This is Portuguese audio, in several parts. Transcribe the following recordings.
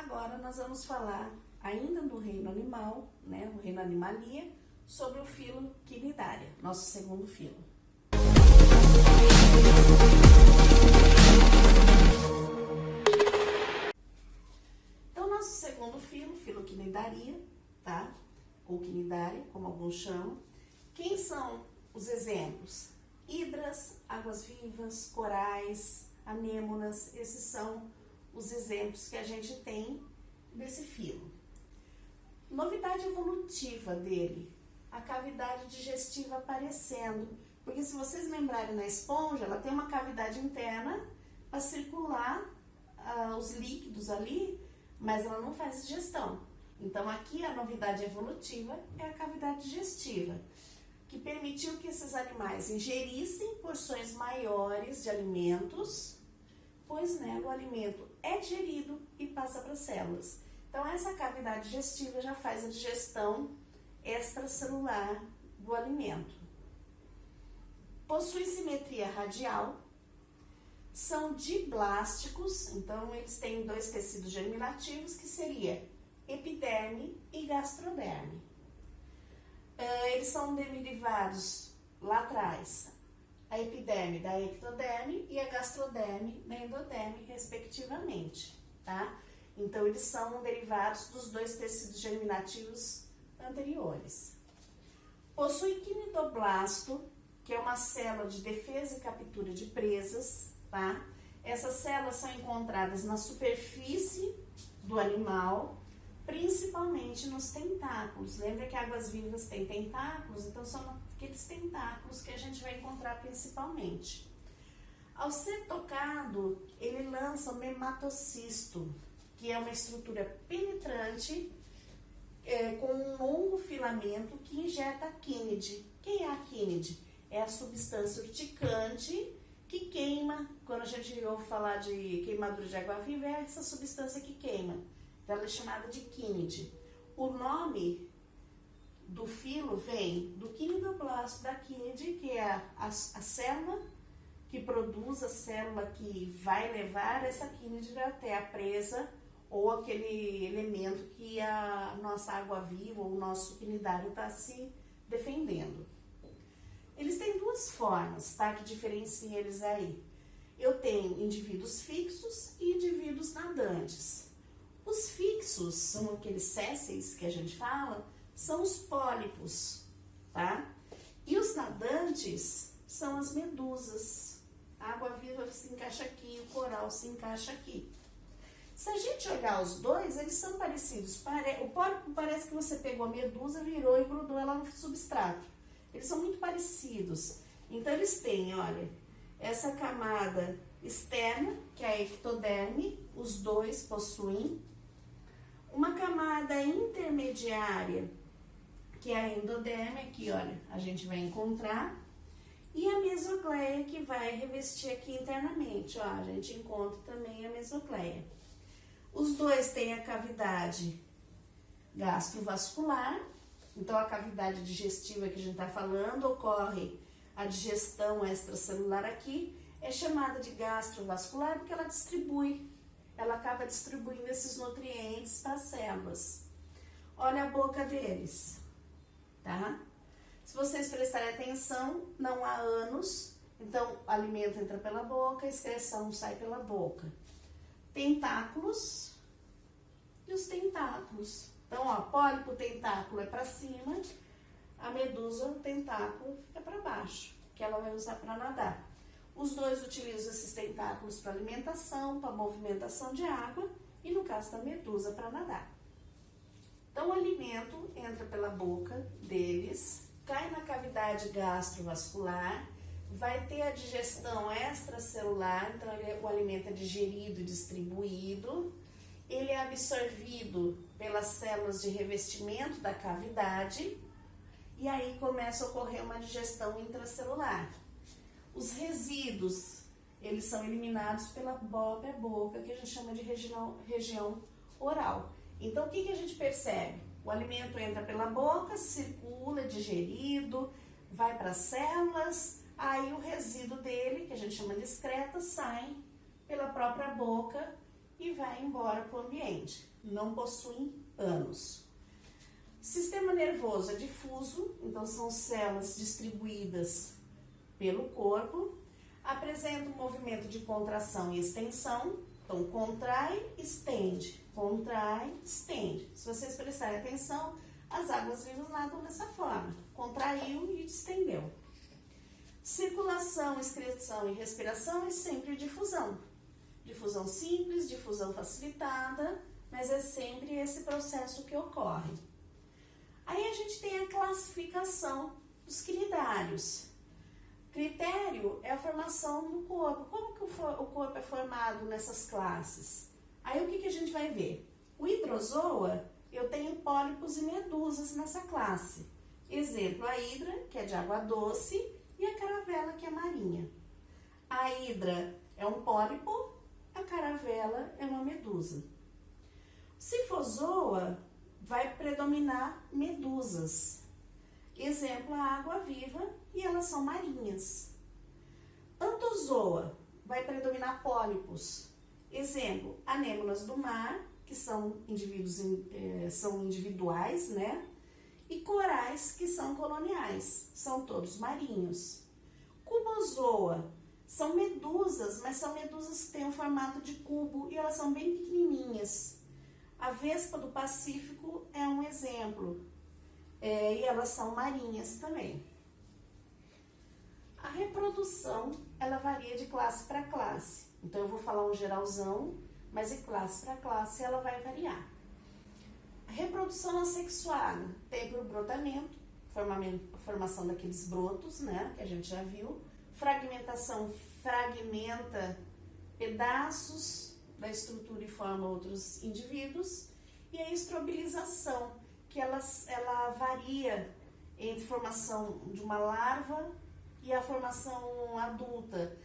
agora nós vamos falar, ainda no reino animal, né, no reino animalia, sobre o filo Quinidária, nosso segundo filo. Então, nosso segundo filo Quinidaria, tá? Ou Quinidária, como alguns chamam. Quem são os exemplos? Hidras, águas-vivas, corais, anêmonas, esses são os exemplos que a gente tem desse filo. Novidade evolutiva dele, a cavidade digestiva aparecendo, porque se vocês lembrarem na esponja, ela tem uma cavidade interna para circular os líquidos ali, mas ela não faz digestão. Então aqui a novidade evolutiva é a cavidade digestiva, que permitiu que esses animais ingerissem porções maiores de alimentos, pois né, o alimento é digerido e passa para as células. Então essa cavidade digestiva já faz a digestão extracelular do alimento. Possui simetria radial, são diblásticos, então eles têm dois tecidos germinativos que seria epiderme e gastroderme. Eles são derivados lá atrás, a epiderme da ectoderme e a gastroderme da endoderme, respectivamente, tá? Então, eles são derivados dos dois tecidos germinativos anteriores. Possui quinidoblasto, que é uma célula de defesa e captura de presas, tá? Essas células são encontradas na superfície do animal, principalmente nos tentáculos. Lembra que águas-vivas têm tentáculos? Então, são aqueles tentáculos que a gente vai encontrar principalmente. Ao ser tocado, ele lança o nematocisto, que é uma estrutura penetrante com um longo filamento que injeta a quínide. Quem é a quínide? É a substância urticante que queima. Quando a gente ouve falar de queimadura de água-viva, é essa substância que queima. Então, ela é chamada de quínide. O nome do filo vem do quinidoblasto da quínide, que é a célula que produz, a célula que vai levar essa quínide até a presa ou aquele elemento que a nossa água-viva ou o nosso quinidário está se defendendo. Eles têm duas formas, tá? Que diferenciam eles aí. Eu tenho indivíduos fixos e indivíduos nadantes. Os fixos, são aqueles sésseis que a gente fala, são os pólipos, tá? E os nadantes são as medusas. A água-viva se encaixa aqui, o coral se encaixa aqui. Se a gente olhar os dois, eles são parecidos. O pólipo parece que você pegou a medusa, virou e grudou ela no substrato. Eles são muito parecidos. Então, eles têm, olha, essa camada externa, que é a ectoderme, os dois possuem. Uma camada intermediária, que é a endoderme, aqui, olha, a gente vai encontrar. E a mesogleia, que vai revestir aqui internamente, ó, a gente encontra também a mesogleia. Os dois têm a cavidade gastrovascular, então a cavidade digestiva que a gente está falando, ocorre a digestão extracelular aqui, é chamada de gastrovascular porque ela distribui, ela acaba distribuindo esses nutrientes para as células. Olha a boca deles, tá? Se vocês prestarem atenção, não há ânus, então o alimento entra pela boca, a excreção sai pela boca. Tentáculos e os tentáculos. Então, ó, pólipo, tentáculo é para cima, a medusa, o tentáculo fica para baixo, que ela vai usar para nadar. Os dois utilizam esses tentáculos para alimentação, para movimentação de água e, no caso da medusa, para nadar. Então, o alimento entra pela boca deles, cai na cavidade gastrovascular, vai ter a digestão extracelular, então o alimento é digerido e distribuído, ele é absorvido pelas células de revestimento da cavidade e aí começa a ocorrer uma digestão intracelular. Os resíduos, eles são eliminados pela própria boca, que a gente chama de região oral. Então, o que a gente percebe? O alimento entra pela boca, circula, é digerido, vai para as células, aí o resíduo dele, que a gente chama de excreta, sai pela própria boca e vai embora para o ambiente. Não possuem ânus. Sistema nervoso é difuso, então são células distribuídas pelo corpo. Apresenta um movimento de contração e extensão. Então, contrai, estende, contrai, estende. Se vocês prestarem atenção, as águas vivas nadam dessa forma. Contraiu e estendeu. Circulação, excreção e respiração é sempre difusão. Difusão simples, difusão facilitada, mas é sempre esse processo que ocorre. Aí a gente tem a classificação dos cridários. Critério é a formação do corpo. Como que o corpo é formado nessas classes? Aí o que a gente vai ver? O hidrozoa, eu tenho pólipos e medusas nessa classe. Exemplo, a hidra, que é de água doce, e a caravela, que é marinha. A hidra é um pólipo, a caravela é uma medusa. Sifozoa vai predominar medusas. Exemplo, a água-viva, e elas são marinhas. Antozoa vai predominar pólipos. Exemplo, anêmonas do mar, que são individuais, né? E corais, que são coloniais, são todos marinhos. Cubozoa são medusas, mas são medusas que têm um formato de cubo e elas são bem pequenininhas. A vespa do Pacífico é um exemplo, e elas são marinhas também. A reprodução, ela varia de classe para classe. Então, eu vou falar um geralzão, mas de classe para classe ela vai variar. A reprodução assexuada tem por brotamento, formação daqueles brotos, né, que a gente já viu. Fragmentação fragmenta pedaços da estrutura e forma outros indivíduos. E a estrobilização, que ela varia entre formação de uma larva e a formação adulta.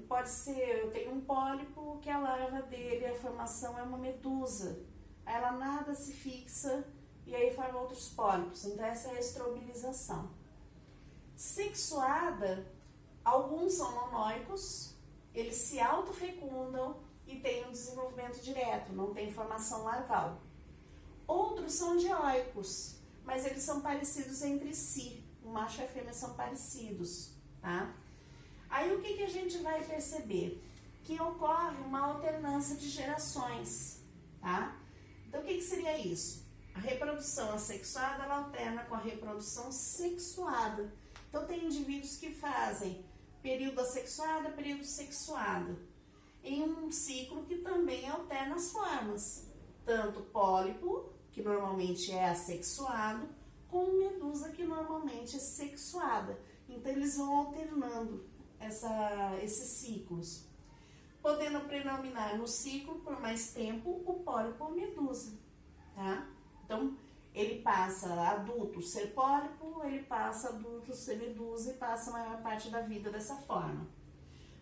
Pode ser, eu tenho um pólipo que a larva dele, a formação é uma medusa. Aí ela nada se fixa e aí forma outros pólipos. Então essa é a estrobilização. Sexuada, alguns são monóicos, eles se autofecundam e têm um desenvolvimento direto, não tem formação larval. Outros são dioicos, mas eles são parecidos entre si. O macho e a fêmea são parecidos, tá? Aí o que a gente vai perceber? Que ocorre uma alternância de gerações, tá? Então o que seria isso? A reprodução assexuada, ela alterna com a reprodução sexuada. Então tem indivíduos que fazem período assexuado, período sexuado, em um ciclo que também alterna as formas. Tanto pólipo, que normalmente é assexuado, como medusa, que normalmente é sexuada. Então, eles vão alternando esses ciclos, podendo predominar no ciclo por mais tempo o pólipo ou medusa, tá? Então, ele passa adulto ser pólipo, ele passa adulto ser medusa e passa a maior parte da vida dessa forma.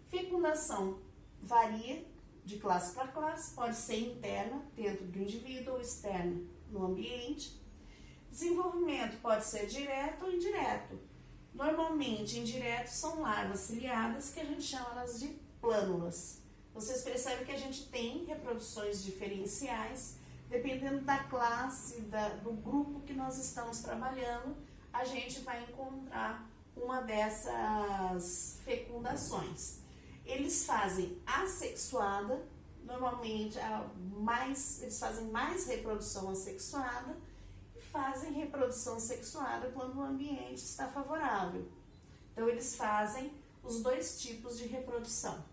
Fecundação varia de classe para classe, pode ser interna, dentro do indivíduo, ou externa, no ambiente. Desenvolvimento pode ser direto ou indireto. Normalmente, indiretos são larvas ciliadas, que a gente chama elas de plânulas. Vocês percebem que a gente tem reproduções diferenciais, dependendo da classe, do grupo que nós estamos trabalhando, a gente vai encontrar uma dessas fecundações. Eles fazem assexuada, normalmente eles fazem mais reprodução assexuada e fazem reprodução sexuada quando o ambiente está favorável. Então, eles fazem os dois tipos de reprodução.